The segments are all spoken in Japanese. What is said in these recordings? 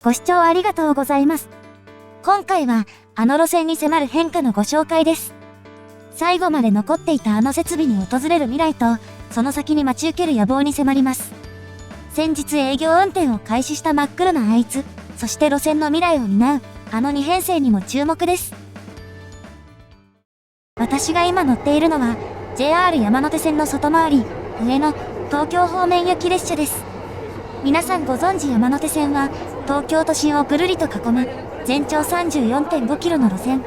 ご視聴ありがとうございます。今回は、あの路線に迫る変化のご紹介です。最後まで残っていたあの設備に訪れる未来と、その先に待ち受ける野望に迫ります。先日営業運転を開始した真っ黒なあいつ、そして路線の未来を担う、あの2編成にも注目です。私が今乗っているのは、JR 山手線の外回り、上野、東京方面行き列車です。皆さんご存知山手線は、東京都心をぐるりと囲む、全長 34.5 キロの路線。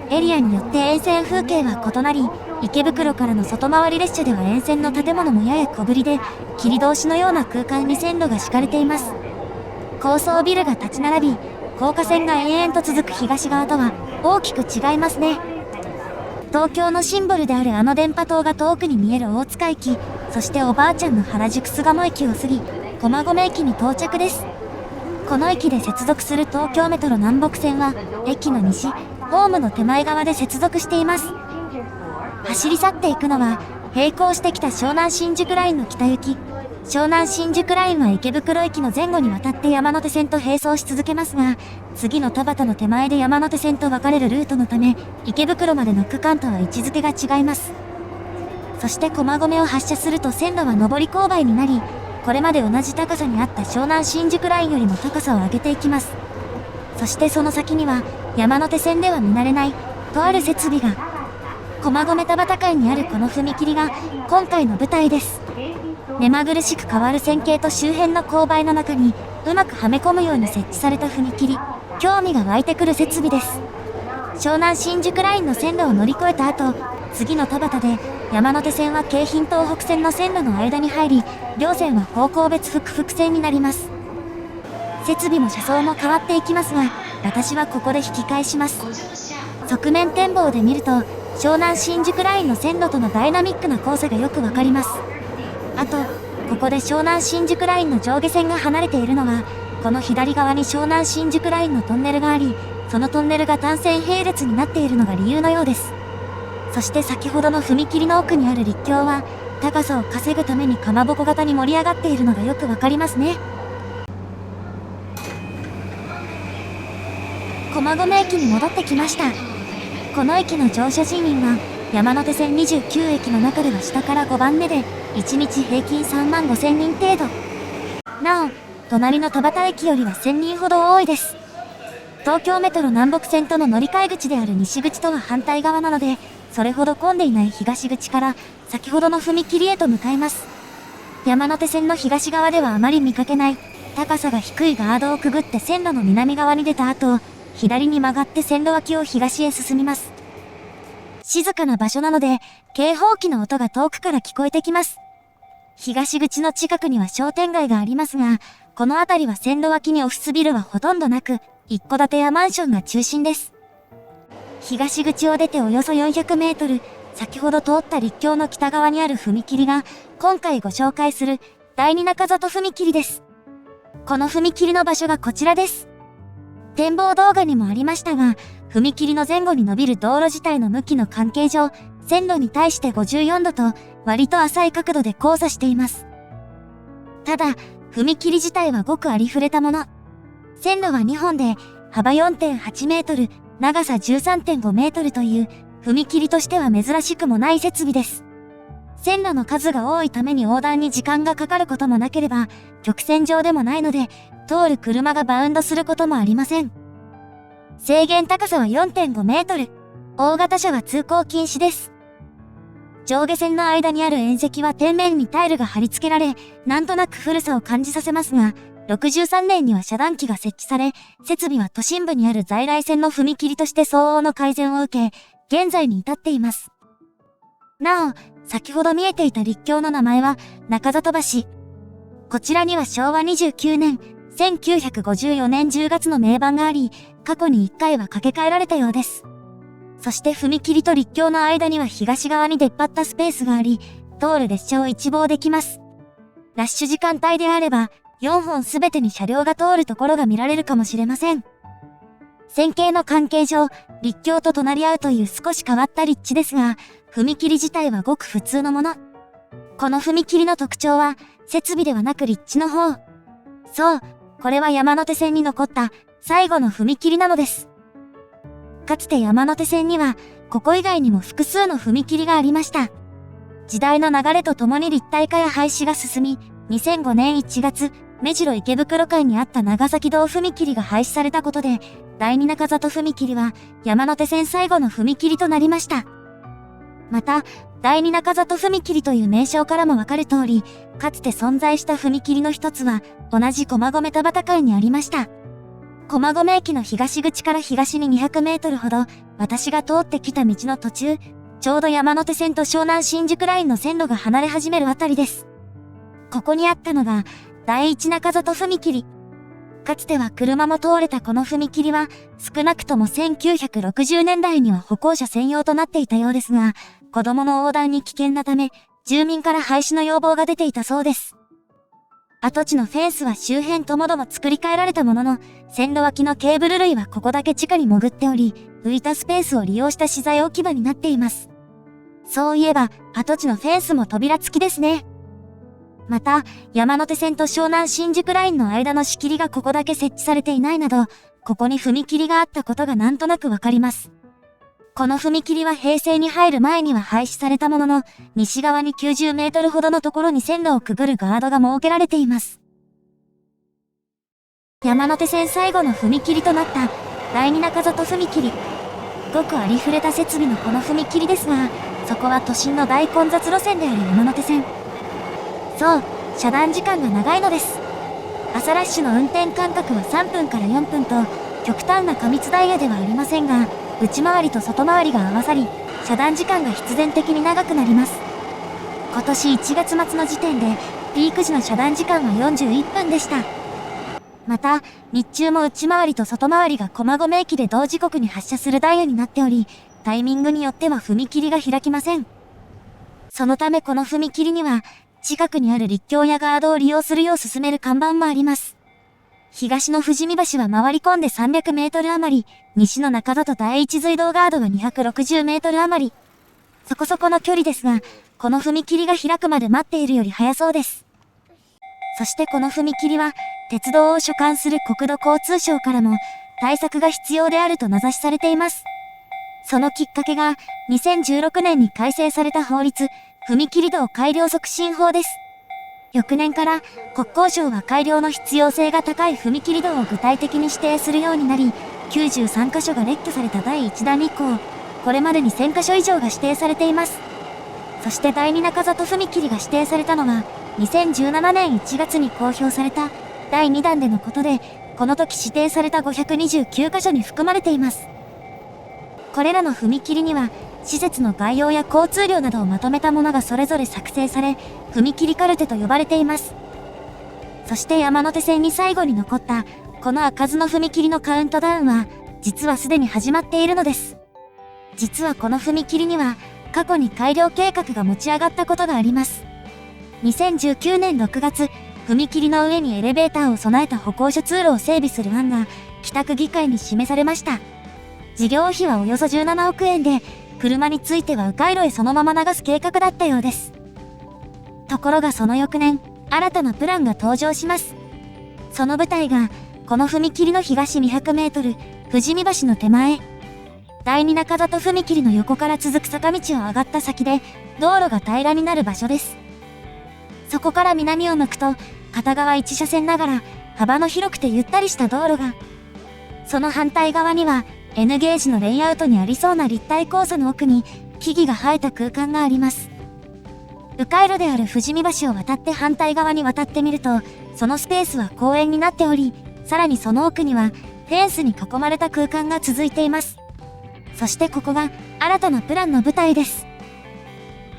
エリアによって沿線風景は異なり、池袋からの外回り列車では沿線の建物もやや小ぶりで、切り通しのような空間に線路が敷かれています。高層ビルが立ち並び、高架線が延々と続く東側とは大きく違いますね。東京のシンボルであるあの電波塔が遠くに見える大塚駅、そしておばあちゃんの原宿巣鴨駅を過ぎ、駒込駅に到着です。この駅で接続する東京メトロ南北線は、駅の西、ホームの手前側で接続しています。走り去っていくのは、並行してきた湘南新宿ラインの北行き。湘南新宿ラインは池袋駅の前後にわたって山手線と並走し続けますが、次の田端の手前で山手線と分かれるルートのため、池袋までの区間とは位置づけが違います。そして駒込を発車すると線路は上り勾配になり、これまで同じ高さにあった湘南新宿ラインよりも高さを上げていきます。そしてその先には、山手線では見慣れない、とある設備が。駒込田端間にあるこの踏切が、今回の舞台です。目まぐるしく変わる線形と周辺の勾配の中に、うまくはめ込むように設置された踏切、興味が湧いてくる設備です。湘南新宿ラインの線路を乗り越えた後、次の田端で、山手線は京浜東北線の線路の間に入り、両線は方向別複々線になります。設備も車窓も変わっていきますが、私はここで引き返します。側面展望で見ると、湘南新宿ラインの線路とのダイナミックな交差がよくわかります。あと、ここで湘南新宿ラインの上下線が離れているのは、この左側に湘南新宿ラインのトンネルがあり、そのトンネルが単線並列になっているのが理由のようです。そして先ほどの踏切の奥にある陸橋は、高さを稼ぐためにかまぼこ型に盛り上がっているのがよくわかりますね。駒込駅に戻ってきました。この駅の乗車人員は、山手線29駅の中では下から5番目で、1日平均3万5千人程度。なお、隣の田端駅よりは1000人ほど多いです。東京メトロ南北線との乗り換え口である西口とは反対側なので、それほど混んでいない東口から、先ほどの踏切へと向かいます。山手線の東側ではあまり見かけない、高さが低いガードをくぐって線路の南側に出た後、左に曲がって線路脇を東へ進みます。静かな場所なので、警報器の音が遠くから聞こえてきます。東口の近くには商店街がありますが、この辺りは線路脇にオフィスビルはほとんどなく、一戸建てやマンションが中心です。東口を出ておよそ400メートル、先ほど通った陸橋の北側にある踏切が、今回ご紹介する第二中里踏切です。この踏切の場所がこちらです。展望動画にもありましたが、踏切の前後に伸びる道路自体の向きの関係上、線路に対して54度と割と浅い角度で交差しています。ただ、踏切自体はごくありふれたもの。線路は2本で、幅 4.8 メートル、長さ 13.5 メートルという、踏切としては珍しくもない設備です。線路の数が多いために横断に時間がかかることもなければ、曲線上でもないので、通る車がバウンドすることもありません。制限高さは 4.5 メートル。大型車は通行禁止です。上下線の間にある縁石は天面にタイルが貼り付けられ、なんとなく古さを感じさせますが、63年には遮断機が設置され、設備は都心部にある在来線の踏切として相応の改善を受け、現在に至っています。なお、先ほど見えていた陸橋の名前は中里橋。こちらには昭和29年、1954年10月の銘板があり、過去に1回は掛け替えられたようです。そして踏切と陸橋の間には東側に出っ張ったスペースがあり、通る列車を一望できます。ラッシュ時間帯であれば、4本すべてに車両が通るところが見られるかもしれません。線形の関係上、陸橋と隣り合うという少し変わった立地ですが、踏切自体はごく普通のもの。この踏切の特徴は、設備ではなく立地の方。そう、これは山手線に残った最後の踏切なのです。かつて山手線には、ここ以外にも複数の踏切がありました。時代の流れとともに立体化や廃止が進み、2005年1月、目白池袋間にあった長崎道踏切が廃止されたことで、第二中里踏切は山手線最後の踏切となりました。また、第二中里踏切という名称からもわかる通り、かつて存在した踏切の一つは、同じ駒込田端間にありました。駒込駅の東口から東に200メートルほど、私が通ってきた道の途中、ちょうど山手線と湘南新宿ラインの線路が離れ始めるあたりです。ここにあったのが、第一中里踏切。かつては車も通れたこの踏切は、少なくとも1960年代には歩行者専用となっていたようですが、子供の横断に危険なため、住民から廃止の要望が出ていたそうです。跡地のフェンスは周辺ともども作り変えられたものの、線路脇のケーブル類はここだけ地下に潜っており、浮いたスペースを利用した資材置き場になっています。そういえば、跡地のフェンスも扉付きですね。また、山手線と湘南新宿ラインの間の仕切りがここだけ設置されていないなど、ここに踏切があったことがなんとなくわかります。この踏切は平成に入る前には廃止されたものの、西側に90メートルほどのところに線路をくぐるガードが設けられています。山手線最後の踏切となった第二中里踏切。ごくありふれた設備のこの踏切ですが、そこは都心の大混雑路線である山手線。そう、遮断時間が長いのです。朝ラッシュの運転間隔は3分から4分と、極端な過密ダイヤではありませんが、内回りと外回りが合わさり、遮断時間が必然的に長くなります。今年1月末の時点で、ピーク時の遮断時間は41分でした。また、日中も内回りと外回りが駒込駅で同時刻に発車するダイヤになっており、タイミングによっては踏切が開きません。そのためこの踏切には、近くにある陸橋やガードを利用するよう勧める看板もあります。東の富士見橋は回り込んで300メートル余り、西の中里第一隧道ガードは260メートル余り。そこそこの距離ですが、この踏切が開くまで待っているより早そうです。そしてこの踏切は、鉄道を所管する国土交通省からも、対策が必要であると名指しされています。そのきっかけが、2016年に改正された法律、踏切道改良促進法です。翌年から国交省は改良の必要性が高い踏切道を具体的に指定するようになり、93カ所が列挙された第1弾以降、これまでに1000カ所以上が指定されています。そして第二中里踏切が指定されたのは、2017年1月に公表された第2弾でのことで、この時指定された529カ所に含まれています。これらの踏切には、施設の概要や交通量などをまとめたものがそれぞれ作成され、踏切カルテと呼ばれています。そして山手線に最後に残った、この開かずの踏切のカウントダウンは、実はすでに始まっているのです。実はこの踏切には、過去に改良計画が持ち上がったことがあります。2019年6月、踏切の上にエレベーターを備えた歩行者通路を整備する案が、北区議会に示されました。事業費はおよそ17億円で、車については迂回路へそのまま流す計画だったようです。ところがその翌年、新たなプランが登場します。その舞台が、この踏切の東200メートル、富士見橋の手前。第二中里踏切の横から続く坂道を上がった先で、道路が平らになる場所です。そこから南を向くと、片側1車線ながら、幅の広くてゆったりした道路が。その反対側には、N ゲージのレイアウトにありそうな立体交差の奥に木々が生えた空間があります。迂回路である富士見橋を渡って反対側に渡ってみると、そのスペースは公園になっており、さらにその奥にはフェンスに囲まれた空間が続いています。そしてここが新たなプランの舞台です。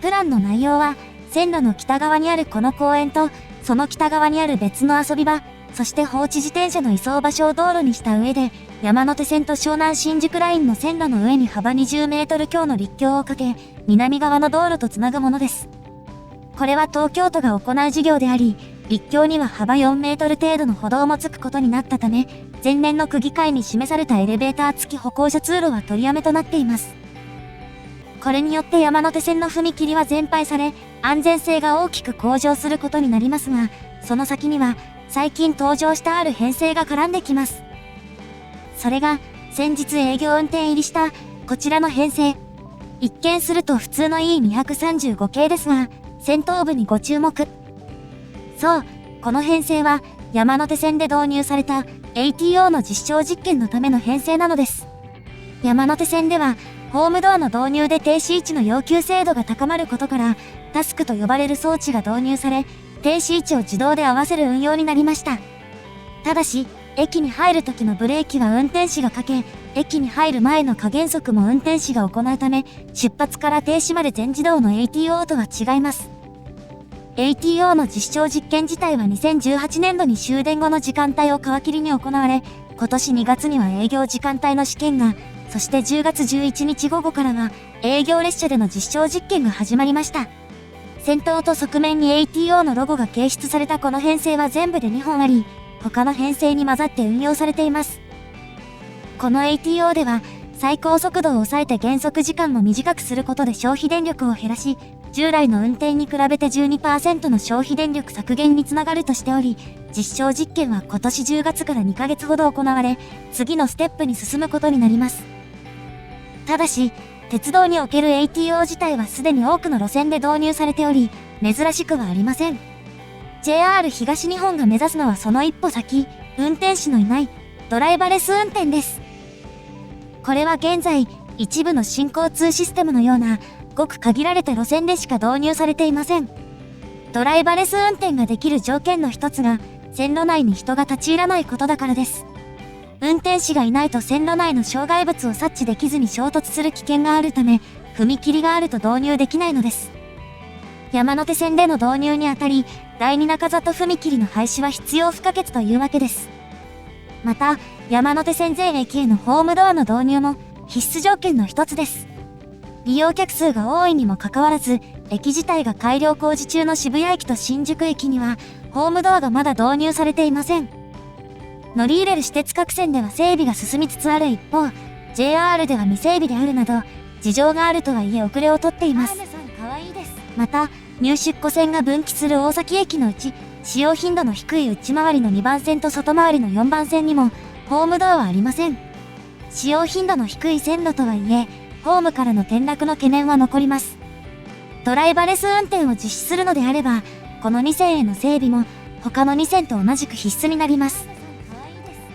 プランの内容は、線路の北側にあるこの公園と、その北側にある別の遊び場、そして放置自転車の移送場所を道路にした上で、山手線と湘南新宿ラインの線路の上に幅20メートル強の陸橋をかけ、南側の道路とつなぐものです。これは東京都が行う事業であり、陸橋には幅4メートル程度の歩道もつくことになったため、前年の区議会に示されたエレベーター付き歩行者通路は取りやめとなっています。これによって山手線の踏切は全廃され、安全性が大きく向上することになりますが、その先には、最近登場したある編成が絡んできます。それが、先日営業運転入りしたこちらの編成。一見すると普通の E235 系ですが、先頭部にご注目。そう、この編成は山手線で導入された ATO の実証実験のための編成なのです。山手線では、ホームドアの導入で停止位置の要求精度が高まることから、タスクと呼ばれる装置が導入され、停止位置を自動で合わせる運用になりました。ただし、駅に入る時のブレーキは運転士がかけ、駅に入る前の加減速も運転士が行うため、出発から停止まで全自動の ATO とは違います。ATO の実証実験自体は2018年度に終電後の時間帯を皮切りに行われ、今年2月には営業時間帯の試験が、そして10月11日午後からは営業列車での実証実験が始まりました。先頭と側面に ATO のロゴが掲出されたこの編成は全部で2本あり、他の編成に混ざって運用されています。この ATO では、最高速度を抑えて減速時間も短くすることで消費電力を減らし、従来の運転に比べて 12% の消費電力削減につながるとしており、実証実験は今年10月から2ヶ月ほど行われ、次のステップに進むことになります。ただし、鉄道における ATO 自体はすでに多くの路線で導入されており、珍しくはありません。JR 東日本が目指すのはその一歩先、運転士のいないドライバレス運転です。これは現在、一部の新交通システムのような、ごく限られた路線でしか導入されていません。ドライバレス運転ができる条件の一つが、線路内に人が立ち入らないことだからです。運転士がいないと線路内の障害物を察知できずに衝突する危険があるため、踏切があると導入できないのです。山手線での導入にあたり、第二中里踏切の廃止は必要不可欠というわけです。また、山手線全駅へのホームドアの導入も必須条件の一つです。利用客数が多いにもかかわらず、駅自体が改良工事中の渋谷駅と新宿駅には、ホームドアがまだ導入されていません。乗り入れる私鉄各線では整備が進みつつある一方、JR では未整備であるなど、事情があるとはいえ遅れをとっています。また、入出庫線が分岐する大崎駅のうち、使用頻度の低い内回りの2番線と外回りの4番線にも、ホームドアはありません。使用頻度の低い線路とはいえ、ホームからの転落の懸念は残ります。ドライバレス運転を実施するのであれば、この2線への整備も、他の2線と同じく必須になります。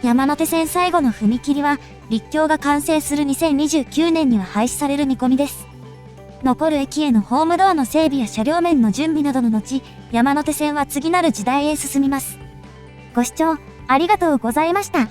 山手線最後の踏切は、立橋が完成する2029年には廃止される見込みです。残る駅へのホームドアの整備や車両面の準備などの後、山手線は次なる時代へ進みます。ご視聴ありがとうございました。